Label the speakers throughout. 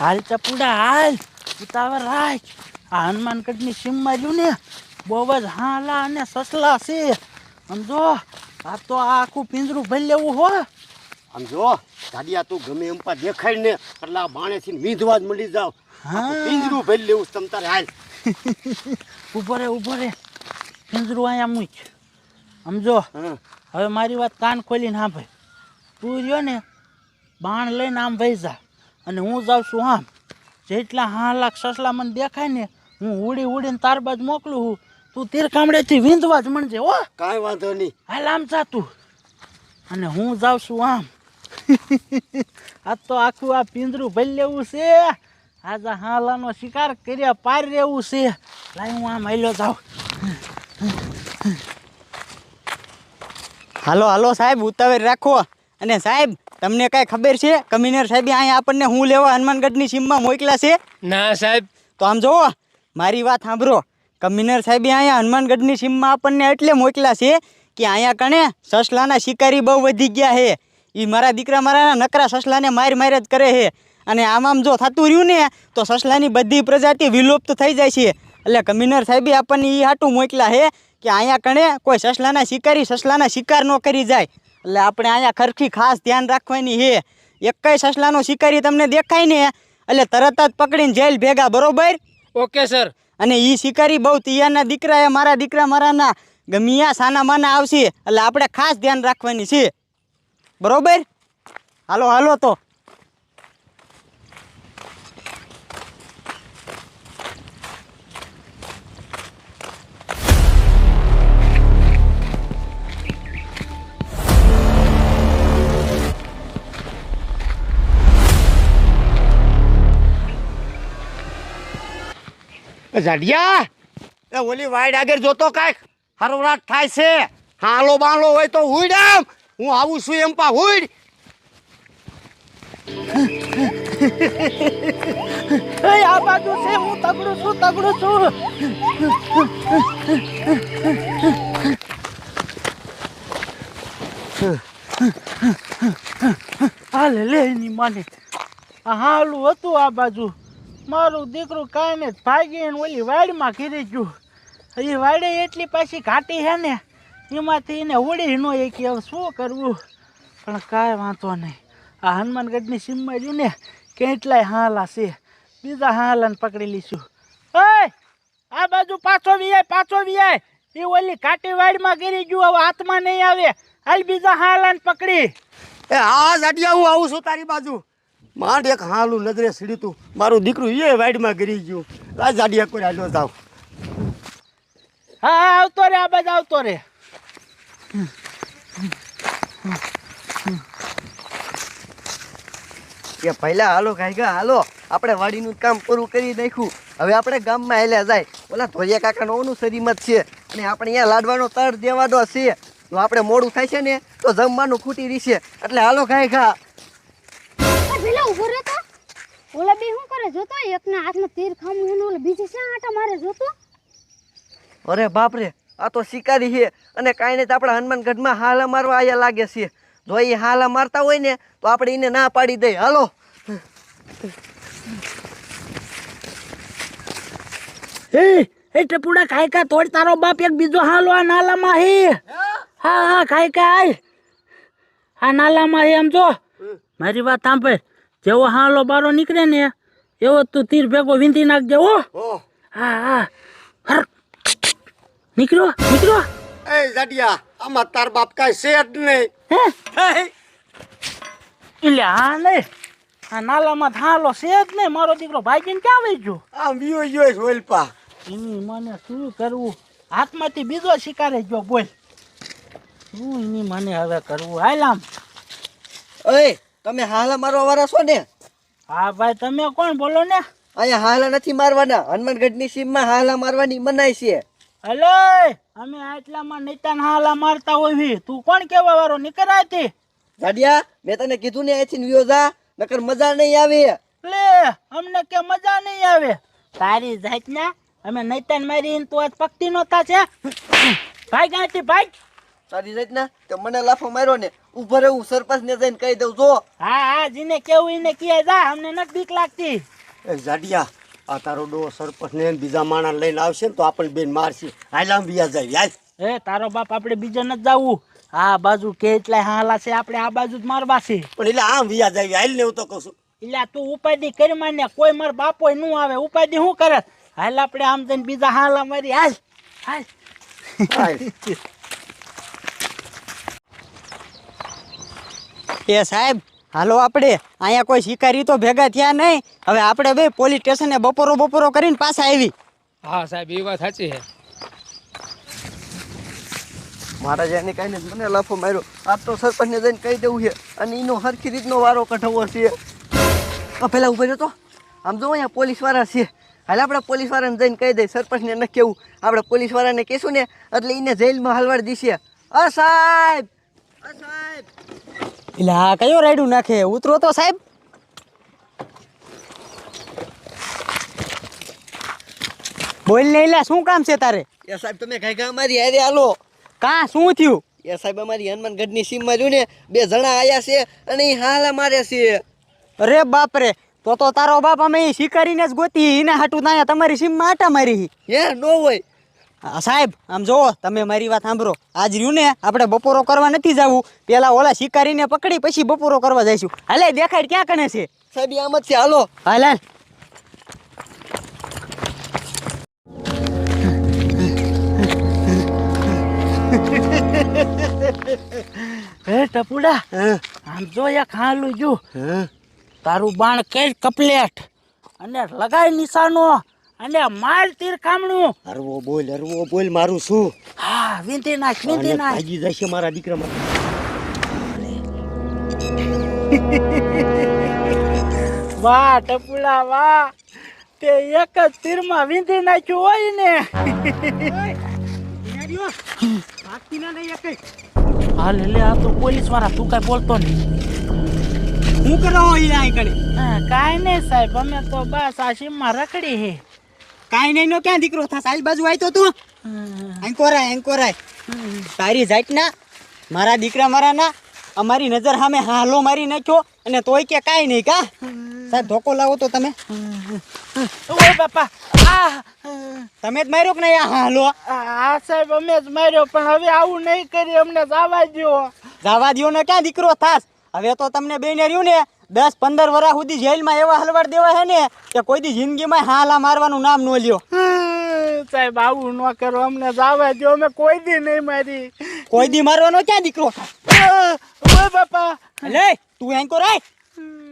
Speaker 1: હાલ ચપુડા હાલ ઉતાવળ રાખ. આ હનુમાનગઢની સીમમાં રહ્યું ને બહુ જ હાલા અને સસલા છે સમજો. આ તો આખું પિંજરું ભરી લેવું હો.
Speaker 2: આમ જો દાદિયા તું ગમે એમ પા દેખાય ને એટલે આ બાણેથી વીંધવા જ મળી જાવ. પિંજરું ભરી લેવું તમ તારે હાલ.
Speaker 1: ઊભો રે પિંજરું અહીંયા મૂક. સમજો હવે મારી વાત કાન ખોલીને સાંભળ. તું રહ્યો ને બાણ લઈને આમ વહી જા અને હું જાઉં છું આમ. જેટલા હાલાક સસલા મને દેખાય ને હું ઉડીને તાર બાજુ મોકલું છું. તું તીરકામડેથી વીંધવા જ મળજે હો.
Speaker 2: કાંઈ વાંધો નહીં.
Speaker 1: હાલ આમ જા તું અને હું જાઉં છું આમ. આ તો આખું આ પિંજરું ભરી લેવું છે. આજે હાલાનો શિકાર કર્યા પાર રહેવું છે. લાય હું આમ હાલ્યો જાઉં.
Speaker 3: હાલો હાલો સાહેબ ઉતાવળ રાખો. અને સાહેબ તમને કાંઈ ખબર છે કમિશનર સાહેબે અહીંયા આપણને હું લેવા હનુમાનગઢની સીમમાં મોકલ્યા છે?
Speaker 4: ના સાહેબ.
Speaker 3: તો આમ જુઓ મારી વાત સાંભળો. કમિશનર સાહેબે અહીંયા હનુમાનગઢની સીમમાં આપણને એટલે મોકલ્યા છે કે અહીંયા કણે સસલાના શિકારી બહુ વધી ગયા છે. એ મારા દીકરા મારા નકરા સસલાને માર જ કરે છે. અને આમ જો થતું રહ્યું ને તો સસલાની બધી પ્રજાતિ વિલુપ્ત થઈ જાય છે. એટલે કમિશનર સાહેબે આપણને એ હાટું મોકલ્યા છે કે અહીંયા કણે કોઈ સસલાના શિકારી સસલાના શિકાર ન કરી જાય. એટલે આપણે અહીંયા ખરખી ખાસ ધ્યાન રાખવાની છે. એકય સસલાનો શિકારી તમને દેખાય ને એટલે તરત જ પકડીને જેલ ભેગા, બરોબર?
Speaker 4: Okay sir.
Speaker 3: અને એ શિકારી બહુ તિયાના દીકરા એ મારા દીકરા મારાના ગમિયા સાના માના આવશે. એટલે આપણે ખાસ ધ્યાન રાખવાની છે, બરોબર? હાલો હાલો તો.
Speaker 2: જાડિયા એ ઓલી વાઈડ આગળ જોતો કાંઈક હરવરાટ થાય છે. હાલો બાલો હોય તો હુઈડ આમ. હું આવું છું એમ પા હુઈડ.
Speaker 1: આ બાજુ છે હું તગડું છું. હાલે લે એની માને. હાલું હતું આ બાજુ. મારું દીકરું કાંઈ ને ભાગીને ઓલી વાડીમાં ઘીરી ગયું. એ વાડે એટલી પાછી ઘાટી છે ને એમાંથી એને ઉડી ન કે હવે શું કરવું. પણ કાંઈ વાંધો નહીં. આ હનુમાનગઢની સીમમાં રહ્યું ને કેટલાય હાલા છે. બીજા હાલાને પકડી લઈશું. ઓય આ બાજુ પાછો વિયાય. એ ઓલી ઘાટી વાડીમાં ઘીરી ગયું. હવે હાથમાં નહીં આવે. હાલ બીજા હાલાને પકડી.
Speaker 2: એ હા જાડિયા હું આવું છું તારી બાજુ. માંડ એક હાલું નજરે સીડ્યું તું. મારું દીકરું એ વાઈડમાં ગરી ગયું. આ જાડિયા કોઈ હાલો જાવ.
Speaker 1: હા આવતો રે આ બાજુ આવતો રે.
Speaker 5: કે પહેલા હાલો કાંઈ હાલો આપણે વાડીનું કામ પૂરું કરી નાખ્યું. હવે આપણે ગામમાં હેલ્યા જાય. ઓલા ધોરિયા કાકાનો ઓનું શરીમાં જ છે અને આપણે અહીંયા લાડવાનો તળ દેવાનો છે. જો આપણે મોડું થાય છે ને તો જમવાનું ખૂટી રહેશે. એટલે હાલો કાંઈ ઘા.
Speaker 6: પેલા ઉભો રહેતો. ઓલા બે શું કરે જોતો? એકના હાથમાં તીર ખામું ને ઓલા બીજે શા આટા મારે જોતો?
Speaker 5: અરે બાપરે, આ તો શિકારી છે અને કાંઈ નહીં તો આપણા હનુમાનગઢમાં હાલા મારવા આયા લાગે છે. જો એ હાલા મારતા હોય ને તો આપણે એને ના પાડી દઈએ. હાલો.
Speaker 1: એ ટપુડા કાયકા તોડ. તારો બાપ એક બીજો હાલો આ નાલામાં હે. હા કાયકા આ નાલામાં હે. આમ જો મારી વાત સાંભળ. જેવો હાલો બારો નીકળે ને એવો તું તીર ભેગો વીંધી નાખજે હો. હા નીકળો.
Speaker 2: એ જાડિયા આમાં તાર બાપ કાંઈ છે જ નહીં.
Speaker 1: એટલે હા નહીં આ નાલામાં હાલો છે જ નહીં. મારો દીકરો ભાગીને ક્યાં વહી ગયો?
Speaker 2: આમ વિયો ગયો સોલપા.
Speaker 1: એની મને શું કરવું? હાથમાંથી બીજો શિકારે ગયો. બોલ શું એની મને હવે કરવું? હાલ આમ.
Speaker 5: ઓય તમે હાલા મારવા વાળા છો ને?
Speaker 1: હા ભાઈ તમે કોણ બોલો ને?
Speaker 5: અહીંયા હાલા નથી મારવાના. હનુમાનગઢની સીમમાં હાલા મારવાની મનાઈ છે.
Speaker 1: હલો અમે આટલામાં નેતાને હાલા મારતા હોય. તું કોણ કેવા વાળો? નીકળાતી
Speaker 5: જાડિયા મેં તને કીધું ને અહીંથી વિયો જા, નકર મજા નહીં આવે.
Speaker 1: લે અમને કે મજા નહીં આવે. તારી જાતના અમે નૈતાન મારી તો આજ પકતી નહોતા છે. ભાઈ ગાંથી ભાઈ.
Speaker 5: તારી જાતના તે મને લાફો માર્યો ને ઉભો રે હું સરપંચને જઈને કહી દઉં જો
Speaker 1: હા હા જીને કેવું એને કહે જા અમને નથી બીક લાગતી
Speaker 2: એ જાડિયા આ તારો ડો સરપંચ ને બીજા માણસ લઈને આવશે ને તો આપણને બેન મારશે હાલ આમ વ્યાજ આવી હાલ
Speaker 1: એ તારો બાપ આપણે બીજે નથી જવું આ બાજુ કે એટલા હાલા છે આપણે આ બાજુ જ મારવા છે
Speaker 2: પણ એટલે આમ વ્યાજ આવી હાલ ને હું તો કહું છું
Speaker 1: એટલે તું ઉપાધિ કરી માને કોઈ માર બાપો નું આવે ઉપાધિ શું કરે હાલ આપણે આમ જઈને બીજા હાલા મારી હાલ હાલ
Speaker 2: હાલ.
Speaker 3: એ સાહેબ હાલો આપણે અહીંયા કોઈ શિકારી તો ભેગા થયા નહીં હવે આપણે બે પોલીસ સ્ટેશને બપોરો કરીને પાછા આવી
Speaker 4: હા સાહેબ એ વાત સાચી છે
Speaker 5: મારા જેને કહીને મને લાફો માર્યો આ તો સરપંચને જઈને કહી દેવું છે અને એનો હરખી રીતનો વારો કઢાવવો છે પેલા ઉભો રહ્યો તો આમ જો અહીંયા પોલીસવાળા છે હાલ આપણે પોલીસવાળાને જઈને કહી દઈએ સરપંચને ન કેવું આપણે પોલીસવાળાને કહીશું ને એટલે એને જેલમાં હલવાડી દીશે સાહેબ સાહેબ
Speaker 3: એટલે હા કયો રાયડું નાખે ઉતરો તો સાહેબ બોલ ને એલા શું કામ છે તારે
Speaker 5: એ સાહેબ તમે કઈ અમારી હારે હાલો
Speaker 3: કાં શું થયું
Speaker 5: એ સાહેબ અમારી હનુમાનગઢની સીમમાં રહ્યું ને 2 જણા આયા છે અને એ હાલા મારે છે
Speaker 3: અરે બાપ રે તો તારો બાપ અમે ઈ શિકારીને જ ગોતી એને હાટું ત્યાં તમારી સીમમાં આટા મારી
Speaker 5: હે નો હોય
Speaker 3: સાહેબ આમ જોવો તમે મારી વાત સાંભળો આજ રહ્યું ને આપણે બપોરો કરવા નથી જવું પેલા ઓલા શિકારીને પકડી પછી બપોરો કરવા જઈશું હાલે દેખાડ ક્યાં કણે છે
Speaker 5: સાહેબ આમ જ છે હાલો
Speaker 3: હાલ હાલ
Speaker 1: હે ટપુડા આમ જો એક હાલું જો તારું બાણ કઈ કપલેટ અને લગાય નિશાનો અને માર તીર કામણું
Speaker 2: હરવો બોલ મારું શું
Speaker 1: હા વિંધી નાખ
Speaker 2: ભાગી જશે મારા દીકરા
Speaker 1: વાહ ટપુડા વાહ તે એક જ તીરમાં વિંધી નાખ્યું હોય ને હાલ લે આ તો પોલીસ વાળા તું કઈ બોલતો નહીં
Speaker 3: હું કરો અહીં કણે
Speaker 1: કાંઈ નહીં સાહેબ અમે તો બસ આ સીમમાં રખડી હે
Speaker 3: કાંઈ નહીં નો ક્યાં દીકરો થાસ આજ બાજુ આય તો તું એન્કોરાય તારી જાતના મારા દીકરા મારા ના અમારી નજર સામે હાલો મારી નાખ્યો અને તોય કે કાંઈ નહીં કા સાહેબ ધોકો લાવો તો તમે
Speaker 1: ઓય બાપા આ
Speaker 3: તમે જ માર્યો કે નહીં આ હાલો
Speaker 1: આ સાહેબ અમે જ માર્યો પણ હવે આવું નહીં કરી અમને જવા દ્યો
Speaker 3: જવા દ્યો ને ક્યાં દીકરો થાસ હવે તો તમને બેને રહ્યું ને 10-15 વર્ષ સુધી જેલમાં એવા હલવાડ દેવા છે ને કે કોઈ દી જિંદગીમાં હાલા મારવાનું નામ ન લ્યો
Speaker 1: સાહેબ આવું ન કરો અમને જવા દ્યો અમે કોઈ દી નહીં મારી
Speaker 3: કોઈ દી મારવાનો ક્યાં દીકરો
Speaker 1: ઓય બાપા
Speaker 3: લે તું એન્કો રાય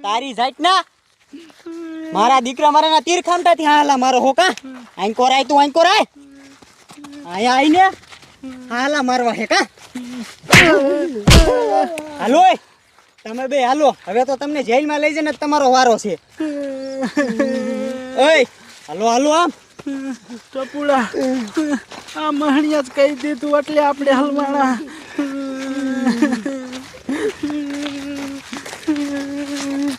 Speaker 3: તારી જાતના મારા દીકરા મારાના તીર ખામટાથી હાલા મારો હો કા એન્કો રાય તું એન્કો રાય આયા આઈને હાલા મારવા હે કા હાલો તમે બે હાલો હવે તો તમને જેલમાં લઈ જઈને તમારો વારો છે ઓય હાલો હાલો આમ
Speaker 1: ટપુડા આ મહણિયા જ કહી દીધું એટલે આપણે હલવાણા